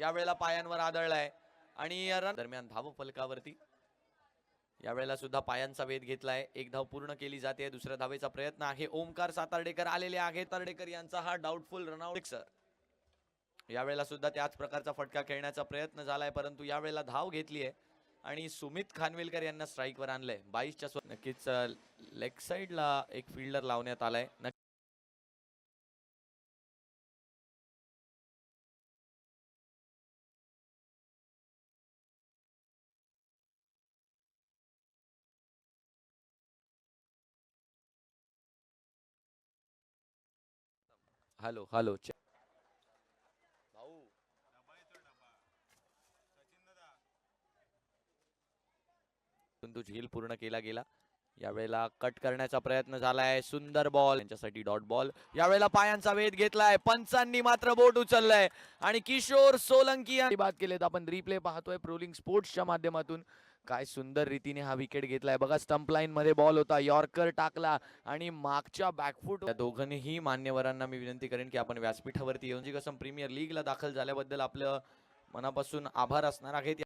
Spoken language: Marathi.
यावेळेला पायांवर आदळलाय आणि रन दरम्यान धाव फलकावरती यावेळेला सुद्धा पायांचा वेध घेतलाय. एक धाव पूर्ण केली जाते. दुसऱ्या धावेचा प्रयत्न आहे. ओमकार सातार्डेकर आलेले आहेत. सातार्डेकर यांचा हा डाऊटफुल रनआउट सर. यावेळेला सुद्धा त्याच प्रकारचा फटका खेळण्याचा प्रयत्न झालाय परंतु यावेळेला धाव घेतली आहे आणि सुमित खानविलकर यांना स्ट्राइक वर आणलंय. 22च्या नक्कीच लेग साइडला एक फिल्डर लावण्यात आलाय. हॅलो हॅलो झील पूर्ण केला गेला. यावेळेला कट करण्याचा प्रयत्न झालाय. सुंदर बॉल यांच्यासाठी डॉट बॉल. यावेळेला पायांचा वेध घेतलाय. पंचांनी मात्र बोट उचललंय आणि किशोर सोलंकी यांनी बाद केलेत. आपण रिप्ले पाहतोय प्रोलिंग स्पोर्ट्सच्या माध्यमातून. काय सुंदर रीतीने हा विकेट घेतलाय बघा. स्टंप लाईन मध्ये बॉल होता. यॉर्कर टाकला आणि मागच्या बॅकफूट. या दोघांनीही मान्यवरांना मी विनंती करेन की आपण व्यासपीठावरती येऊन कसं प्रीमियर लीगला दाखल झाल्याबद्दल आपलं मनापासून आभार असणार आहेत.